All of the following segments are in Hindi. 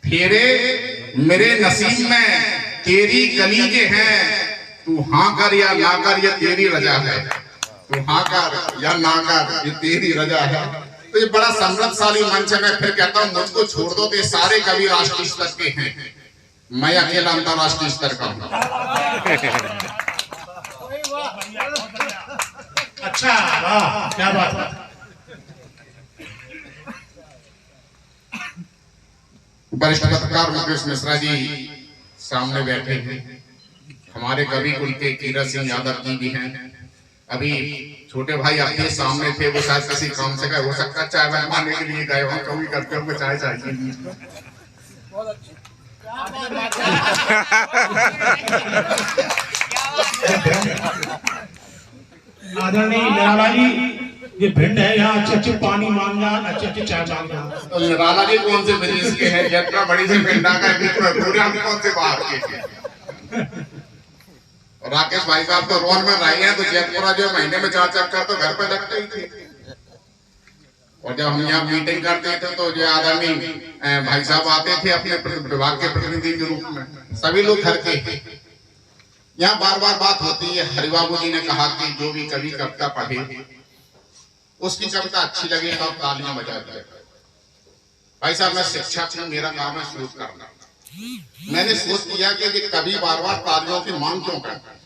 फेरे मेरे नसीब में तेरी गली के हैं, तू हाँ कर या ना कर ये तेरी रजा है। तू हाँ कर या ना कर ये तेरी रजा है। तो ये बड़ा समृद्धशाली मंच है। मैं फिर कहता हूँ मुझको छोड़ दो, तो सारे कवि राष्ट्रीय स्तर के हैं, मैं अकेला अंतरराष्ट्रीय स्तर का हूँ। अच्छा, वाह, क्या बात है। वरिष्ठ पत्रकार मुकेश मिश्रा जी सामने बैठे हैं, हमारे कवि कुल के कीरत सिंह यादव जी भी हैं। अभी छोटे भाई आपके सामने थे, वो शायद किसी काम से गए, हो सकता है चाय बनवाने के लिए गए हो, कभी करते हो चाय चाहिए। आदरणीय निराला जी, ये भिंड है, यहाँ अच्छे अच्छे पानी मांग रहा, अच्छे अच्छे चाय मांग रहा। तो निराला जी कौन से विदेश के हैं? यात्रा बड़ी से भिंडा का पूरे हम कौन से बाहर के? राकेश भाई साहब तो रोन में रहे हैं, तो जयपुरा जो महीने में 4 चक्कर तो घर पे लगते ही थे। और जब हम यहाँ मीटिंग करते थे तो जो आदरणीय भाई साहब आते थे अपने विभाग के प्रतिनिधि के रूप में, सभी लोग घर के। यहाँ बार बार बात होती है, हरिबाबू जी ने कहा कि जो भी कवि कविता पढ़े उसकी कविता अच्छी लगे तो आप तालियां बजा दें। भाई साहब मैं शिक्षक हूँ, मेरा काम है शोध करना। मैंने सोच किया कि कवि बार बार तालियों की मांग क्यों करता है,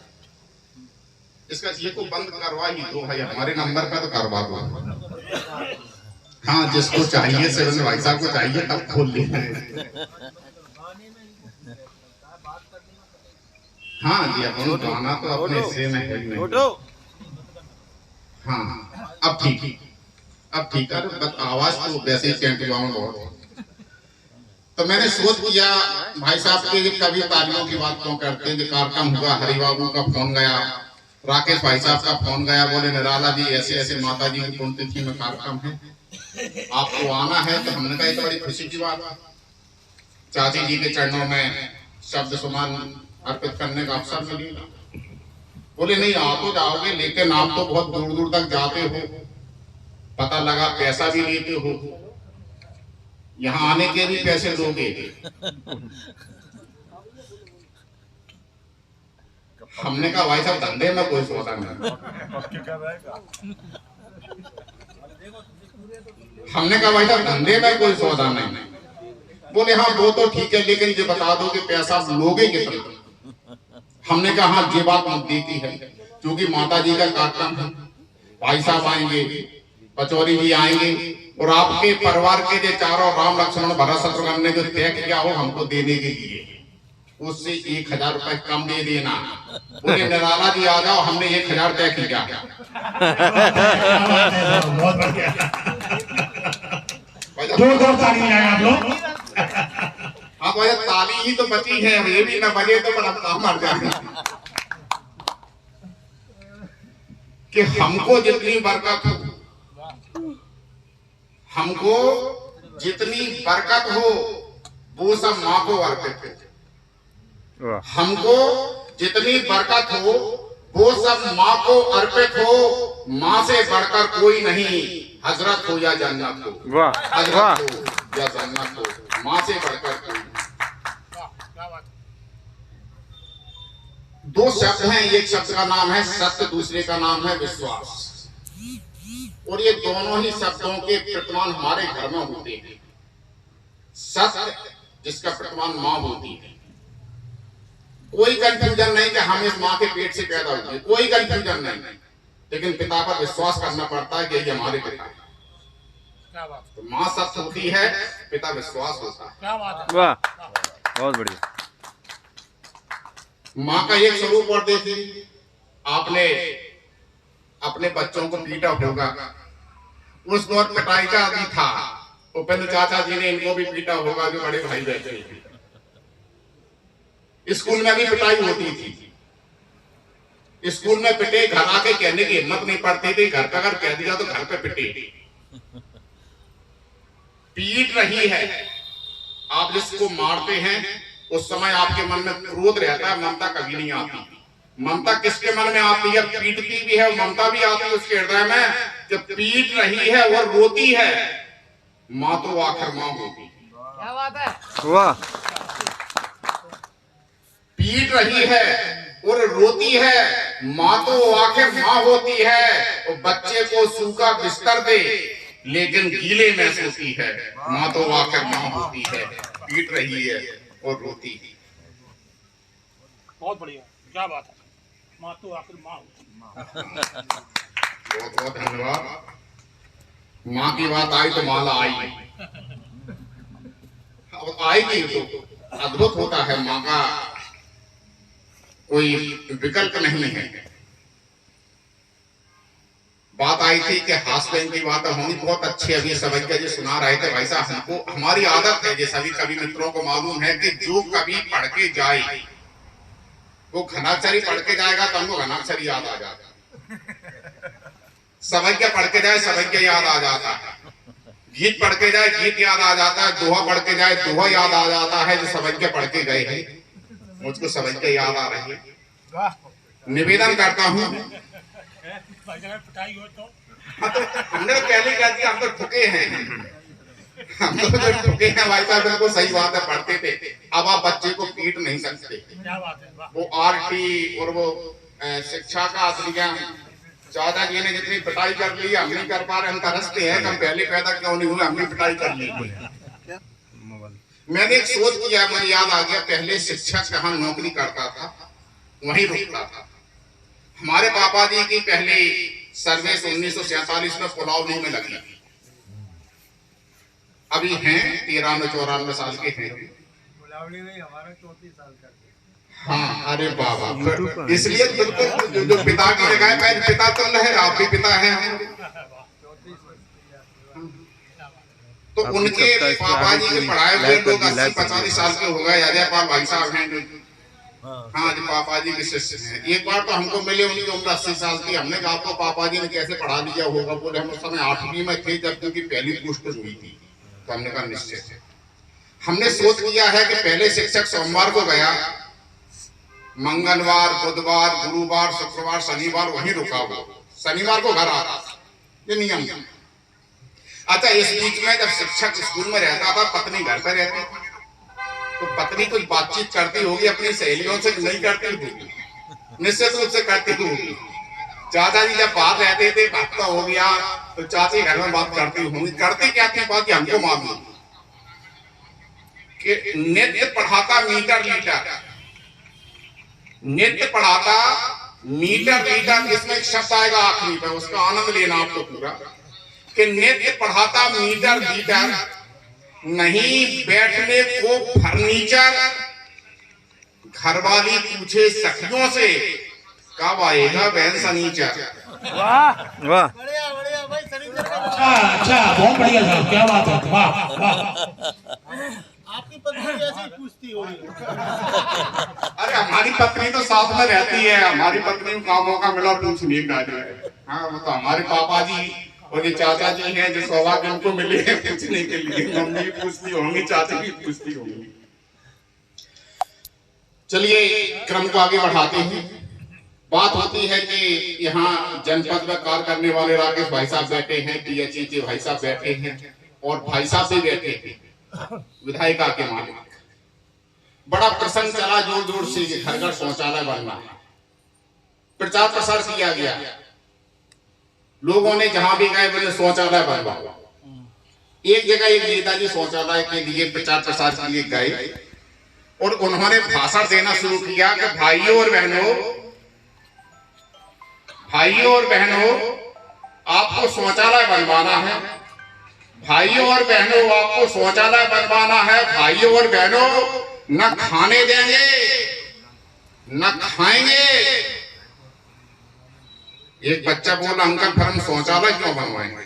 इसका ये को बंद करवा ही दो भाई, हमारे नंबर पे तो करवा दो। हाँ, जिसको चाहिए से भाई साहब को चाहिए तब खोल लेना है। हाँ जी, अपन गाना तो अपने हिस्से में है नहीं। हाँ, अब ठीक है, बस आवाज तो वैसे ही चैंट गाँव बहुत। तो मैंने सोच किया भाई साहब के कभी तालियों की बात क्यों करते हैं। कार्यक्रम हुआ, हरिबाबू का फोन गया, राकेश भाई साहब का फोन गया, बोले निराला जी ऐसे ऐसे माता जी की पुण्यतिथि में कार्यक्रम है, आपको आना है। तो हमने कहा ये तो बड़ी खुशी की बात है, चाची जी के चरणों में शब्द सुमन अर्पित करने का अवसर मिलेगा। बोले नहीं आप तो जाओगे, लेकिन आप तो बहुत दूर दूर तक जाते हो, पता लगा पैसा भी लेते हो, यहाँ आने के भी पैसे दोगे। हमने कहा भाई साहब धंधे में कोई सौदा नहीं। हमने कहा भाई साहब धंधे में कोई सौदा नहीं। बोले हाँ वो तो ठीक है, लेकिन ये बता दो कि पैसा लोगे कितना। हमने कहा हाँ ये बात मुद्दे की है, क्योंकि माता जी का कार्यक्रम है, भाई साहब आएंगे, पचौरी जी आएंगे, और आपके परिवार के जो चारों राम लक्ष्मण भरत शत्रुघ्न ने जो तय किया हो हमको देने के लिए, उससे 1000 रुपए कम दे देना। बोले निराला जी आ जाओ, हमने 1000 तय किया। बहुत बढ़िया, जोरदार ताली लगाएं आप लोग। हाँ भाई ताली ही तो बची है, ये भी ना बजे तो बड़ा काम मर जाएगा। कि हमको जितनी बरकत हो, हमको जितनी बरकत हो वो सब माँ को अर्पित हो। हमको जितनी बरकत हो वो सब माँ को अर्पित हो। माँ से बढ़कर कोई नहीं, हजरत हो या जन्नत हो, हजरत हो या जन्नत हो, माँ से बढ़कर कोई। दो शब्द हैं, एक शब्द का नाम है सत्य, दूसरे का नाम है विश्वास। और ये दोनों ही शब्दों के प्रतिमान हमारे घर में होते हैं। सत्य जिसका प्रतिमान माँ होती है, कोई कंफ्यूजन नहीं कि हम इस माँ के पेट से पैदा हुए, कोई कंफ्यूजन नहीं, लेकिन पिता पर विश्वास करना पड़ता है कि ये हमारे पिता है। तो माँ सत्य होती है, पिता विश्वास होता है। वाह, बहुत बढ़िया। माँ का एक स्वरूप और देखिए, आपने अपने बच्चों को पीटा होगा, उस दौर पिटाई का भी था। उपेंद्र चाचा जी ने इनको भी पीटा होगा, जो बड़े भाई बैठे थे। स्कूल में भी पिटाई होती थी, स्कूल में पिटे, घर आके कहने की हिम्मत नहीं पड़ती थी, घर का अगर कह दिया तो घर पे पिटे। पीट रही है, आप जिसको मारते हैं उस समय आपके मन में क्रोध रहता है, ममता कभी नहीं आती। ममता किसके मन में आती है? पीटती भी है, ममता भी आती है उसके हृदय में। जब पीट रही है वो रोती है, माँ तो आखिर माँ होती। क्या बात है। वाह पीट रही है और रोती है, माँ तो आखिर माँ होती है। और बच्चे को सूखा बिस्तर दे लेकिन गीले में सोती है, माँ तो आखिर माँ होती है। पीट रही है और रोती है। बहुत बढ़िया, क्या बात है। माँ तो आखिर माँ होती है। बहुत बहुत धन्यवाद। माँ की बात आई तो माला आई, अब आएगी तो अद्भुत होता है। माँ का कोई विकल्प नहीं है। बात आई थी कि हास्य की बात होनी बहुत अच्छी। अभी सवैया जी सुना रहे थे भाई साहब, हमको हमारी आदत है, जैसे सभी मित्रों को मालूम है कि जो कभी पढ़ के जाए वो घनाक्षरी पढ़ के जाएगा तो हमको घनाक्षरी याद आ जाता। सवैया पढ़ के जाए सवैया याद आ जाता है, गीत पढ़ के जाए गीत याद आ जाता है, दोहा पढ़ के जाए दोहा याद आ जाता है। जो सवैया पढ़ के गए हैं मुझको सवैया याद आ रही है। निवेदन करता हूँ, पिटाई हो तो हमने पहले कह दिया, हम तो ठुके हैं, हम तो जो ठुके हैं भाई साहब। बिल्कुल सही बात है, पढ़ते थे। अब आप बच्चे को पीट नहीं सकते। क्या बात है। वाह। वो आरटी और वो शिक्षा का अधिनियम, चाचा जी ने जितनी पिटाई कर ली हम नहीं कर पा रहे। हम तरसते हैं, हम पहले पैदा क्यों नहीं हुए, हमने पिटाई कर ली। मैंने एक सोच किया, मुझे याद आ गया, पहले शिक्षक जहाँ नौकरी करता था वहीं रुकता था। हमारे पापा जी की पहली सर्विस 1947 में पुलावनी में लगी। अभी हैं 93-94 साल के हैं। बुलावली नहीं, हमारा 34 साल का। हाँ, अरे बाबा, इसलिए बिल्कुल जो पिता की जगह मैं पिता तो है, आप भी पिता हैं। तो उनके पापा जी के पढ़ाए हुए लोग 80-85 साल के हो गए। अजय पाल भाई साहब हैं जो, हाँ जी, पापा जी के शिष्य हैं। एक बार तो हमको मिले, उनकी उम्र 80 साल की। हमने कहा आपको पापा जी ने कैसे पढ़ा दिया होगा? बोले हम उस समय 8वीं में थे जब उनकी पहली पोस्ट हुई थी। तो हमने कहा निश्चय से हमने सोच किया है कि पहले शिक्षक सोमवार को गया, मंगलवार, बुधवार, गुरुवार, शुक्रवार, शनिवार वहीं रुका हुआ, शनिवार को घर आता। ये नियम। अच्छा, इस बीच में जब शिक्षक स्कूल में रहता था, पत्नी घर पर रहती, तो पत्नी कुछ बातचीत करती होगी अपनी सहेलियों से, नहीं करती होगी, निश्चित रूप से करती होगी। चाचा जी जब बात रहते थे, हफ्ता हो गया तो चाची घर में बात करती होंगी। करती क्या थी बात, हमको मालूम कि नित्य पढ़ाता मीटर लीटर, नित्य पढ़ाता मीटर लीटर। इसमें एक शब्द आएगा आखिरी पे, उसका आनंद लेना आपको पूरा, कि नित्य पढ़ाता मीटर लीटर, नहीं बैठने को फर्नीचर। घरवाली पूछे सखियों से, कब आएगा बहन सनीचर। वाह बढ़िया बढ़िया भाई, शनिचर का। अच्छा, बहुत बढ़िया साहब, क्या बात है। वाह वाह। आपकी पत्नी ऐसे ही पूछती होगी। अरे हमारी पत्नी तो साथ में रहती है, हमारी पत्नी को काम मौका मिला पूछने का जो है। हाँ, वो तो हमारे पापा जी और ये चाचा जी हैं जो सौभाग्य उनको मिले हैं पूछने के लिए। मम्मी पूछती होंगी, चाचा भी पूछती होंगी। चलिए क्रम को आगे बढ़ाते हैं। बात होती है कि यहाँ जनपद में कार्य करने वाले राकेश भाई साहब बैठे हैं, PHE के भाई साहब बैठे हैं, और भाई साहब भी बैठे हैं विधायिका के मालिक। बड़ा प्रसंग चला जोर जोर से, घर घर शौचालय बनना है, प्रचार प्रसार किया गया। लोगों ने जहां भी गए बोले शौचालय बनवाओ। एक जगह एक नेताजी शौचालय के लिए प्रचार प्रसार के लिए गए और उन्होंने भाषण देना शुरू किया कि भाइयों और बहनों, आपको शौचालय बनवाना है। भाइयों और बहनों, आपको शौचालय बनवाना है। भाइयों और बहनों, न खाने देंगे न खाएंगे। एक बच्चा बोला, अंकल फिर हम शौचालय क्यों बनवाएंगे?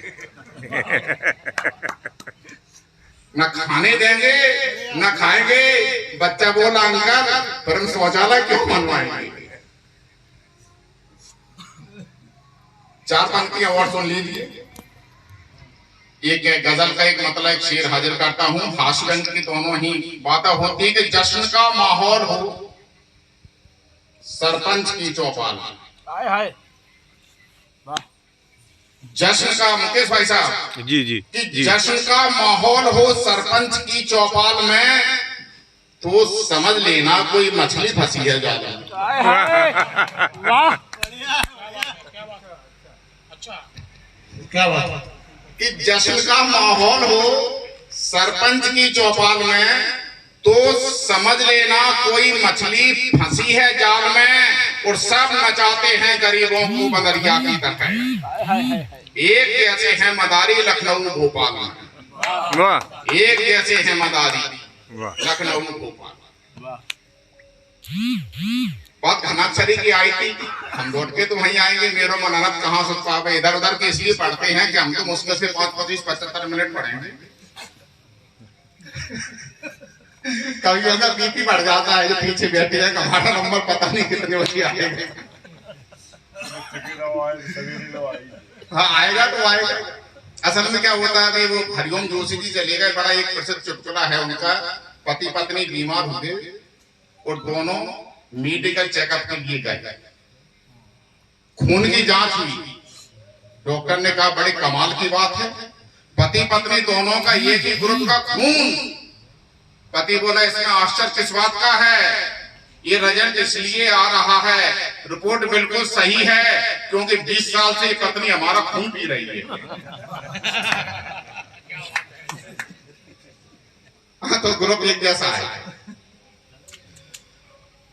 न खाने देंगे न खाएंगे। बच्चा बोला, अंकल फिर हम शौचालय क्यों बनवाएंगे? 4 पंक्तियां और सुन लीजिए। एक गजल का एक मतलब एक शेर हाजिर करता हूं। हास्य की दोनों ही बातें होती है कि जश्न का माहौल हो, सरपंच की चौपाल। जश्न का, मुकेश भाई साहब, जी जी कि जी। जश्न का माहौल हो सरपंच की चौपाल में, तो समझ लेना कोई मछली फंसी है जाल में। वाह, क्या बात? कि जश्न का माहौल हो सरपंच की चौपाल में, तो समझ लेना कोई मछली फंसी है जाल में, और सब नचाते हैं गरीबों को बदरिया की तरह। एक जैसे हैं मदारी लखनऊ भोपाल में, वाह एक जैसे हैं मदारी वाह। लखनऊ भोपाल। बहुत घनाक्षरी की आई थी, हम लौट के तो वहीं आएंगे। मेरो मनरत कहाँ सुख पावे, इधर उधर के इसलिए पढ़ते हैं कि हम तो मुश्किल से 25-75 मिनट पढ़ेंगे। कभी अगर बीपी बढ़ जाता है, जो पीछे बैठे हैं हमारा नंबर पता नहीं कितने बजे आएगा। हाँ आएगा तो आएगा। असल में क्या होता है, अभी वो हरिओम जोशी जी चले गए, बड़ा एक प्रसिद्ध चुटकुला है उनका। पति पत्नी बीमार हुए और दोनों मेडिकल चेकअप के लिए गए। खून की जांच हुई, डॉक्टर ने कहा बड़े कमाल की बात है, पति पत्नी दोनों का एक ही ग्रुप का खून। पति बोला इसमें आश्चर्य किस बात का है, ये रिजल्ट इसलिए आ रहा है, रिपोर्ट बिल्कुल सही है, क्योंकि 20 साल से पत्नी हमारा खून पी रही है। हाँ तो ग्रुप एक जैसा है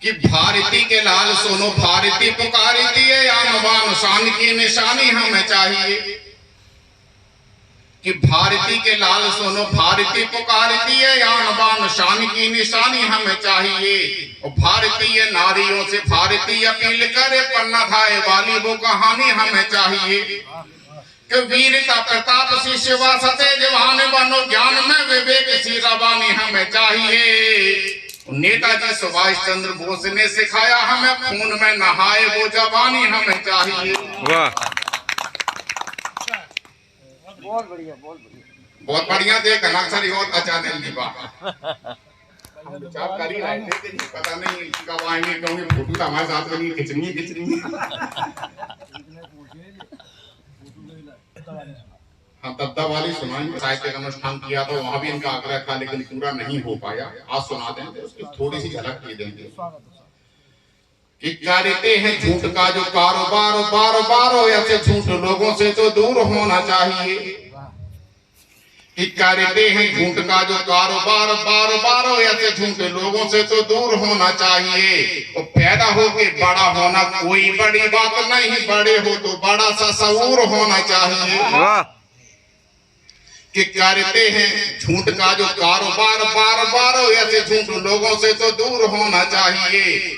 कि भारती के लाल सोनो भारती पुकारी दिए, आन बान शान की निशानी हमें चाहिए। कि भारती के लाल सोनो भारती पुकार दिए, आन बान शान की निशानी हमें चाहिए। और भारतीय नारियों से भारतीय अपील करे, पन्ना धाए वाली वो कहानी हमें चाहिए। कि वीरता प्रताप सी शिवा सते जवान बनो, ज्ञान में विवेक सी रवानी हमें चाहिए। नेताजी सुभाष चंद्र बोस ने सिखाया हमें, खून में नहाए वो जवानी हमें चाहिए। वाह बहुत बढ़िया, बहुत बढ़िया। बहुत बढ़िया थे घनाक्षरी और अचानक की बात हम विचार कर ही रहे थे कि पता नहीं कब आएंगे, क्योंकि फोटो तो हमारे साथ में नहीं खिंचनी हम तब्दा वाली सुनाएंगे। साहित्यिक अनुष्ठान किया तो वहां भी इनका आग्रह था, लेकिन पूरा नहीं हो पाया। आज सुना देंगे, उसकी थोड़ी सी झलक दे देंगे। कि करते हैं झूठ का जो कारोबार, बार बार ऐसे झूठ लोगों से तो दूर होना चाहिए। कि करते हैं झूठ का जो कारोबार, बार बार ऐसे झूठ लोगों से तो दूर होना चाहिए। और पैदा हो के बड़ा होना कोई बड़ी बात नहीं, बड़े हो तो बड़ा सा शऊर होना चाहिए। वाह। कि करते हैं झूठ का जो कारोबार, बार बार ऐसे झूठ लोगों से तो दूर होना चाहिए।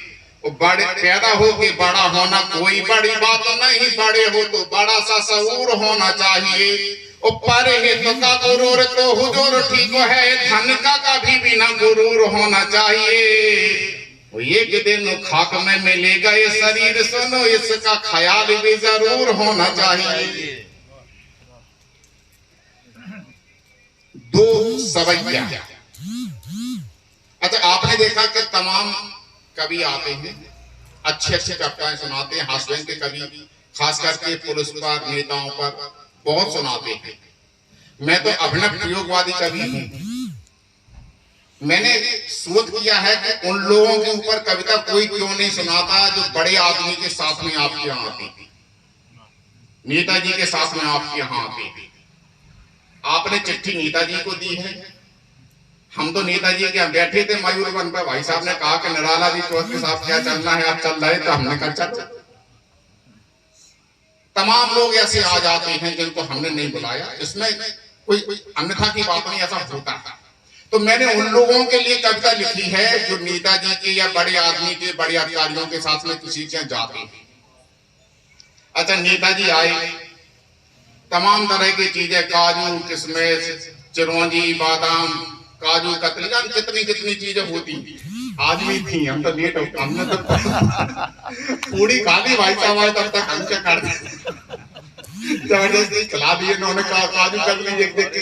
बड़े पैदा हो के बड़ा होना कोई बड़ी बात नहीं, बड़े हो तो बड़ा सा शऊर होना चाहिए। पर हित का गुरूर तो हुजूर ठीक है, धन का कभी भी ना गुरूर होना चाहिए। एक दिन खाक में मिलेगा ये शरीर, सुनो इसका ख्याल भी जरूर होना चाहिए। दो सवैया। अच्छा आपने देखा कि तमाम कवि आते हैं, अच्छे अच्छे कविताएं सुनाते हैं, हास्य के कवि खास करके पुलिस पर, नेताओं पर बहुत सुनाते हैं। मैं तो अभिनव प्रयोगवादी कवि हूं। मैंने शोध किया है कि उन लोगों के ऊपर कविता कोई क्यों नहीं सुनाता जो बड़े आदमी के साथ में आपके यहाँ आते हैं, नेताजी के साथ में आपके यहाँ आते हैं। आपने चिट्ठी नेताजी को दी है, हम तो नेताजी के यहाँ बैठे थे मयूरवन पर, भाई साहब ने कहा कि निराला जी चौधरी साहब क्या चलना है, आप चल रहे, तो हमने कहा चल। तमाम लोग ऐसे आ जाते हैं जिनको हमने नहीं बुलाया, इसमें कोई अन्यथा की बात नहीं, ऐसा होता है। तो मैंने उन लोगों के लिए कविता लिखी है जो नेताजी के या बड़े आदमी के, बड़े अधिकारियों के साथ में किसी के जाते हैं। अच्छा नेताजी आए, तमाम तरह की चीजें, काजू किशमिश चिरौंजी बादाम काजू कतली, कितनी कितनी चीजें होती आज भी थी। हम तो लेट हमने तो पूरी खा ली भाई साहब, तब तक हम क्या कर जबरदस्ती खिला दिए इन्होंने, काजू कतली देख देख के